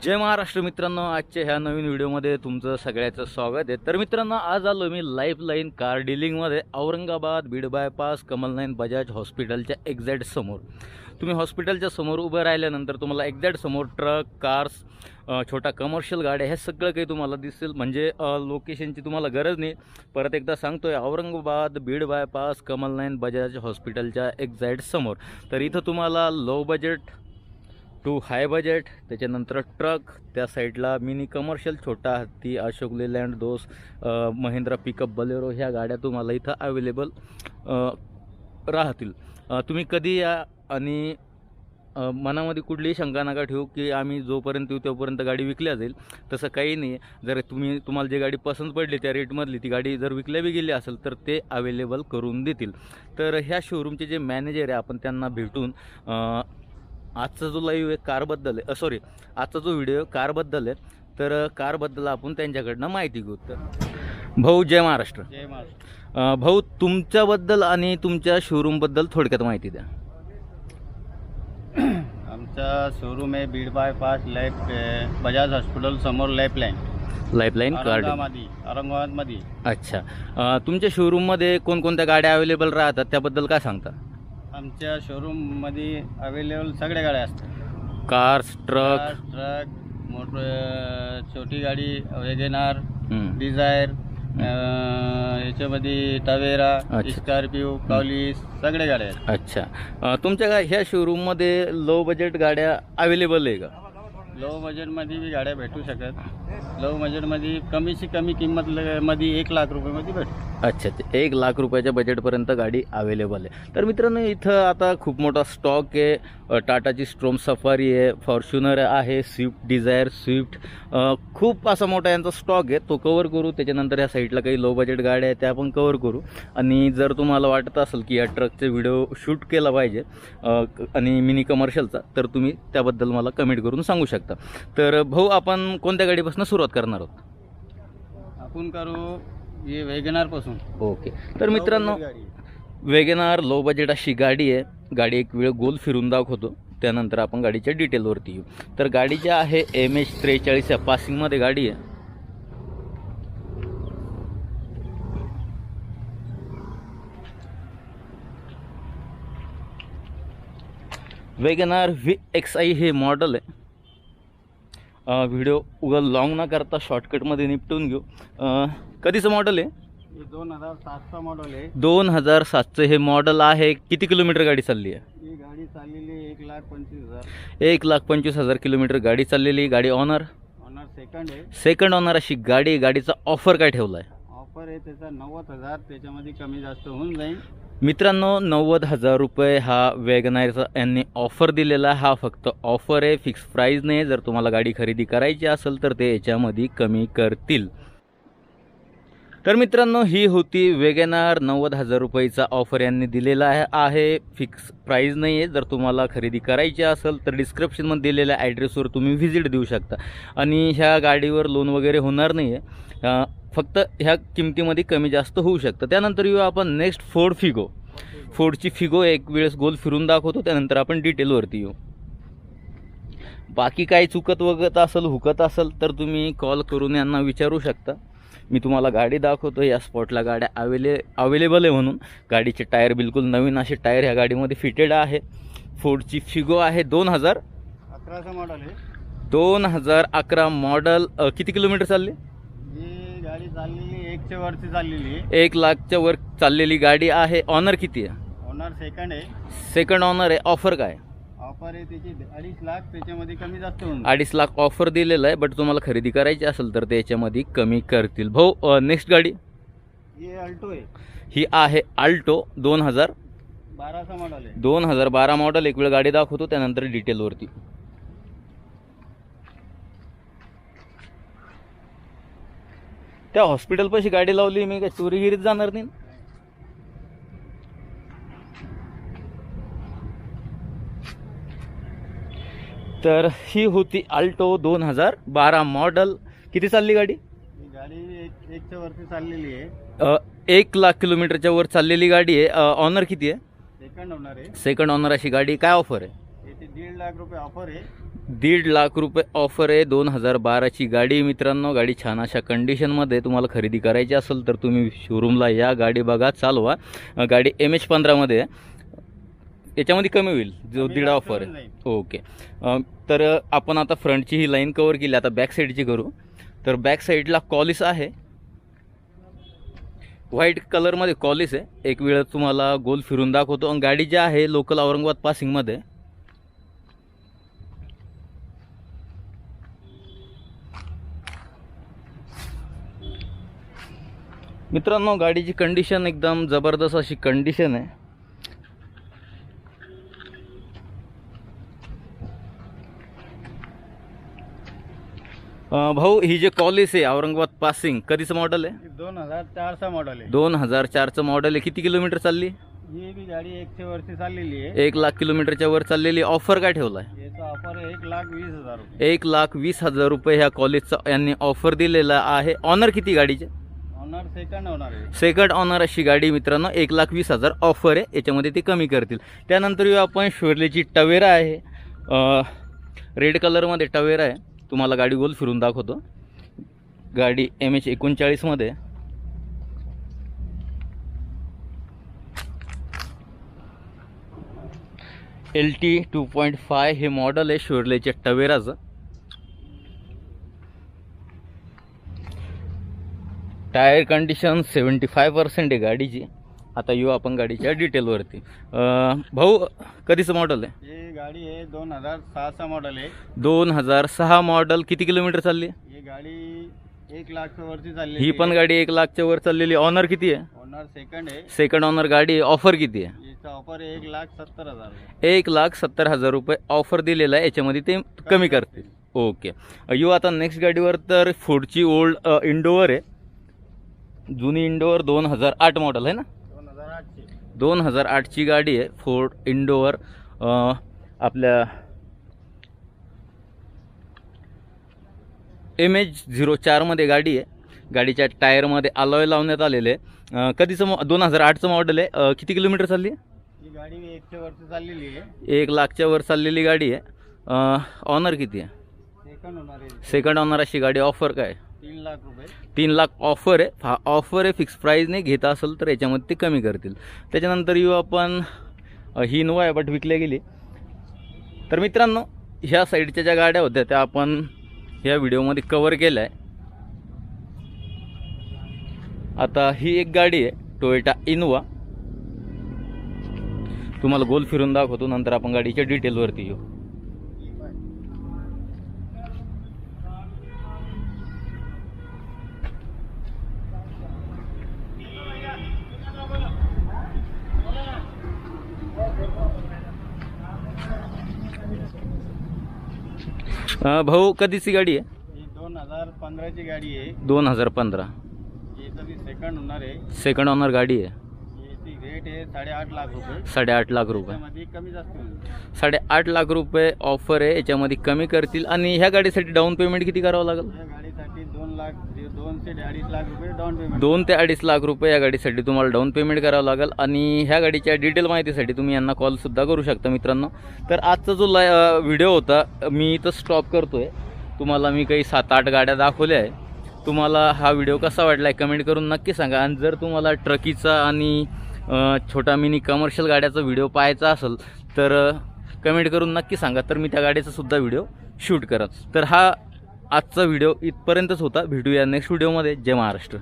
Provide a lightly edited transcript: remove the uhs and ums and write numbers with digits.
जय महाराष्ट्र मित्रांनो, आजच्या ह्या नवीन व्हिडिओमध्ये तुमचं सगळ्याचं स्वागत आहे। तर मित्रांनो, आज आलो मी लाईफलाईन कार डीलिंगमध्ये औरंगाबाद बीड बायपास कमलनयन बजाज हॉस्पिटलच्या एक्झॅक्ट समोर। तुम्ही हॉस्पिटलच्या समोर उभं राहिल्यानंतर तुम्हाला एक्झॅक्ट समोर ट्रक, कार्स, छोटा कमर्शियल गाड्या हे सगळं काही तुम्हाला दिसेल। म्हणजे लोकेशनची तुम्हाला गरज नाही। परत एकदा सांगतोय, औरंगाबाद बीड बायपास कमलनयन बजाज हॉस्पिटलच्या एक्झॅक्ट समोर। तर इथं तुम्हाला low budget to high budget, त्याच्यानंतर ट्रक, त्या साईडला मिनी कमर्शियल, छोटा हत्ती, अशोक लेलँड, दोस, महिंद्रा पिकअप, बलेरो ह्या गाड्या तुम्हाला इथं अवेलेबल राहतील। तुम्ही कधी या आणि मनामध्ये कुठलीही शंका नका ठेवू की आम्ही जोपर्यंत येऊ तोपर्यंत गाडी विकल्या जाईल, तसं काही नाही। जर तुम्हाला जी गाडी पसंत पडली त्या रेटमधली ती गाडी जर विकल्या बी गेली असेल तर ते अवेलेबल करून देतील। तर ह्या शोरूमचे जे मॅनेजर आहे आपण त्यांना भेटून आजचा जो लाईव्ह आहे कारबद्दल आहे, सॉरी आजचा जो व्हिडिओ कारबद्दल आहे, तर कारबद्दल आपण त्यांच्याकडनं माहिती घेऊ। तर भाऊ, जय महाराष्ट्र। जय महाराष्ट्र। भाऊ, तुमच्याबद्दल आणि तुमच्या शोरूमबद्दल थोडक्यात माहिती द्या। आमचा शोरूम आहे बीड बायपास बजाज हॉस्पिटल समोर लाईफलाईन कार औरंगाबादमध्ये। अच्छा, तुमच्या शोरूममध्ये कोणकोणत्या गाड्या अवेलेबल राहतात त्याबद्दल काय सांगता? आमच्या शोरूममध्ये अवेलेबल सगळ्या गाड्या असतात। कार्स, ट्रक, मोटर, छोटी गाडी, वेगेनार, डिझायर, याच्यामध्ये तवेरा, स्कॉर्पिओ, कॉलिस, सगळ्या गाड्या आहेत। अच्छा, तुमच्या ह्या शोरूममध्ये लो बजेट गाड्या अवेलेबल आहे का? लो बजेटमध्ये बी गाड्या भेटू शकतात। लो बजेटमध्ये कमीची कमी किंमत मध्ये 1 लाख रुपयामध्ये भेटते। अच्छा, 1 लाख रुपयाच्या बजेटपर्यंत गाडी अवेलेबल आहे। तर मित्रांनो, इथं आता खूप मोठा स्टॉक आहे। टाटाची स्ट्रोम सफारी आहे, फॉर्च्युनर आहे, स्विफ्ट डिझायर, स्विफ्ट, खूप असा मोठा यांचा स्टॉक आहे, तो कवर करू। त्याच्यानंतर या साईडला काही लो बजेट गाड्या आहेत त्या पण कवर करू। आणि जर तुम्हाला वाटत असेल की या ट्रकचे व्हिडिओ शूट केला पाहिजे आणि मिनी कमर्शियलचा, तर तुम्ही त्याबद्दल मला कमेंट करून सांगू शकता। तर भाऊ, आपण कोणत्या गाडीपासून सुरुवात करणार आहोत? आपण करू हे वेगनार पासून। ओके, तर मित्रांनो, वेगनार लो बजेट अशी गाडी आहे। गाडी एक वेळ गोल फिरून दाखवतो, त्यानंतर आपण गाडीच्या डिटेलवरती येऊ। तर गाडी जी आहे MH43 या पासिंगमध्ये गाडी आहे। वेगनार VXI हे मॉडेल आहे। व्हिडिओ उगा लॉंग न करता शॉर्टकटमध्ये निपटून घेऊ। कधीचं मॉडेल आहे? 2007चा मॉडेल आहे। 2007चं हे मॉडेल आहे। किती किलोमीटर गाडी चालली आहे? ही गाडी चाललेली 1,25,000। 1,25,000 किलोमीटर गाडी चाललेली। गाडी ऑनर सेकंड आहे। सेकंड ऑनर अशी गाडी। गाडीचा ऑफर काय ठेवला आहे? ऑफर आहे त्याचा 90,000, त्याच्यामध्ये कमी जास्त होऊन जाईल। मित्रांनो, 90,000 रुपये हा वेगनारचा यांनी ऑफर दिलेला। हा फक्त ऑफर आहे, फिक्स प्राईज नाही। जर तुम्हाला गाडी खरेदी करायची असेल तर ते याच्यामध्ये कमी करतील। तर मित्रांनो, ही होती वेगनार। 90,000 रुपयाचा ऑफर यांनी दिलेला आहे, फिक्स प्राईज नाही आहे। जर तुम्हाला खरेदी करायची असेल तर डिस्क्रिप्शनमध्ये दिलेल्या ॲड्रेसवर तुम्ही व्हिजिट देऊ शकता। आणि ह्या गाडीवर लोन वगैरे होणार नाही आहे, फक्त ह्या किमतीमध्ये कमी जास्त होऊ शकतं। त्यानंतर येऊ आपण नेक्स्ट फोर्ड फिगो। फोर्डची फिगो एक वेळेस गोल फिरून दाखवतो, त्यानंतर आपण डिटेलवरती येऊ। बाकी काही चुकत वगत असेल, हुकत असेल तर तुम्ही कॉल करून यांना विचारू शकता। मी तुम्हाला गाडी दाखवतो। या स्पॉटला गाड्या अवेलेबल आहे म्हणून। गाडीचे टायर बिलकुल नवीन असे टायर ह्या गाडीमध्ये फिटेड आहे। फोर्डची फिगो आहे, 2011चा मॉडेल आहे। 2011 मॉडेल। किती किलोमीटर चालली? ही गाडी चाललेली 1च्या वरती चाललेली आहे। 1 लाखच्या वर चाललेली गाडी आहे। ऑनर किती आहे? ऑनर सेकंड आहे। सेकंड ऑनर आहे। ऑफर काय? ऑफर आहे त्याची 2.5 लाख, त्याच्यामध्ये कमी जास्त होऊन 2.5 लाख ऑफर दिलेला आहे, बट तुम्हाला खरेदी करायची असेल तर त्याच्यामध्ये कमी करतील। भाऊ, नेक्स्ट गाडी ही अल्टो आहे। ही आहे अल्टो, 2012चा मॉडेल आहे। 2012 मॉडेल। एक वेळ गाडी दाखवतो, त्यानंतर डिटेलवरती। त्या हॉस्पिटलपाशी गाडी लावली मी, काय चोरीगिरीत जाणार नाही? तर ही होती अल्टो 2012 मॉडेल। किती चालली गाडी? ही गाडी 1च्या वरती चाललेली आहे। 1 लाख किलोमीटरच्या वर चाललेली गाडी आहे। ऑनर किती आहे? सेकंड ओनर आहे। सेकंड ऑनर अशी गाडी। काय ऑफर आहे? याची 1.5 लाख रुपये ऑफर आहे। 1.5 लाख रुपये ऑफर आहे. 2012ची गाडी मित्रांनो. गाडी छान अशा कंडिशनमध्ये तुम्हाला खरेदी करायची असेल तर तुम्ही शोरूमला या, गाडी बघा, चालवा. गाडी MH15मध्ये आहे. याच्यामध्ये कमी होईल जो 1.5 ऑफर आहे. ओके. तर आपण आता फ्रंटची ही लाईन कवर केली. आता बॅक साईडची करू. तर बॅक साईडला कॉलिस आहे, व्हाईट कलरमध्ये कॉलिस आहे. एक वेळ तुम्हाला गोल फिरून दाखवतो. आणि गाडी जी आहे लोकल औरंगाबाद पासिंगमध्ये. मित्रांनो गाडीची कंडिशन एकदम जबरदस्त अशी कंडिशन आहे. भाऊ ही जे कॉलिस आहे औरंगाबाद पासिंग कधीचं मॉडेल आहे? 2004चा मॉडेल आहे. 2004चं मॉडेल आहे. किती किलोमीटर चालली? ही बी गाडी 100 वर्षी चाललेली आहे. 1 लाख किलोमीटरच्या वर चाललेली. ऑफर काय ठेवला आहे? याचा ऑफर 1,20,000 रुपये. 1,20,000 रुपये ह्या कॉलेजचा यांनी ऑफर दिलेला आहे. ऑनर किती गाडीचे? ऑनर सेकंड होणार आहे. सेकंड ऑनर अशी गाडी मित्रांनो. 1,20,000 ऑफर आहे. याच्यामध्ये ते कमी करतील. त्यानंतर येऊ आपण शेवरलेची टवेरा आहे. रेड कलरमध्ये टवेरा आहे. तुम्हाला गाडी गोल फिरून दाखवतो. गाडी MH39मध्ये. LT 2.5 हे मॉडेल आहे शेवरलेच्या टवेराचं. टायर कंडिशन 75% आहे गाडीची. आता येऊ आपण गाडीच्या डिटेलवरती. भाऊ कधीचं मॉडेल आहे? ही गाडी आहे 2006चा मॉडेल आहे. 2006 मॉडेल. किती किलोमीटर चालली? ही गाडी 1 लाख वर्षी चालली. ही पण गाडी 1 लाखच्या वर चाललेली. ऑनर किती आहे? ऑनर सेकंड आहे. सेकंड ऑनर गाडी. ऑफर किती आहे? याचा ऑफर 1,70,000 रुपये. 1,70,000 रुपये ऑफर दिलेला आहे. याच्यामध्ये ते कमी करतील. ओके. येऊ आता नेक्स्ट गाडीवर. तर फोर्डची ओल्ड इंडोवर आहे. जुनी इंडोवर 2008 मॉडेल आहे ना? 2008ची गाडी आहे. Ford Endeavour. आपल्या MH04मध्ये गाडी आहे. गाडीच्या टायरमध्ये अलॉय लावण्यात आलेले आहे. कधीचं 2008चं मॉडेल आहे. किती किलोमीटर चालली आहे? ही गाडी 100 वर्ष चाललेली आहे. 1 लाखच्या वर चाललेली गाडी आहे. ऑनर किती आहे? सेकंड होणार आहे. सेकंड ऑनर अशी गाडी. ऑफर काय? 3 लाख रुपये. 3 लाख ऑफर आहे. हा ऑफर आहे. फिक्स प्राईज नाही. घेता असेल तर याच्यामध्ये ते कमी करतील. त्याच्यानंतर येऊ आपण. ही इनोवा आहे बट विकल्या गेली. तर मित्रांनो ह्या साईडच्या ज्या गाड्या होत्या त्या आपण ह्या व्हिडिओमध्ये कवर केल्या आहे. आता ही एक गाडी आहे टोयोटा इनोवा. तुम्हाला गोल फिरून दाखवतो. नंतर आपण गाडीच्या डिटेलवरती येऊ. भाऊ कधीची गाडी आहे? ही 2015ची गाडी आहे. 2015. याचं बी सेकंड होणार आहे. सेकंड ऑनर गाडी आहे. याची रेट आहे 8.5 लाख रुपये. 8.5 लाख रुपये. त्यामध्ये कमी जास्त होईल. 8.5 लाख रुपये ऑफर आहे. याच्यामध्ये कमी करतील. आणि ह्या गाडीसाठी डाऊन पेमेंट किती करावं लागेल? या गाडीसाठी 2 ते 2.5 लाख रुपये डाऊन पेमेंट. 2 ते 2.5 लाख रुपये या गाडीसाठी तुम्हाला डाऊन पेमेंट करावं लागेल. आणि ह्या गाडीच्या डिटेल माहितीसाठी तुम्ही यांना कॉलसुद्धा करू शकता मित्रांनो. तर आजचा जो व्हिडिओ होता मी इथं स्टॉप करतो आहे. तुम्हाला मी काही 7-8 गाड्या दाखवल्या आहे. तुम्हाला हा व्हिडिओ कसा वाटला आहे कमेंट करून नक्की सांगा. आणि जर तुम्हाला ट्रकीचा आणि छोटा मिनी कमर्शियल गाड्याचा व्हिडिओ पाहायचा असेल तर कमेंट करून नक्की सांगा. तर मी त्या गाडीचा सुद्धा व्हिडिओ शूट करत. तर हा आजचा व्हिडिओ इथपर्यंतच होता. भेटूया नेक्स्ट व्हिडिओमध्ये. जय महाराष्ट्र.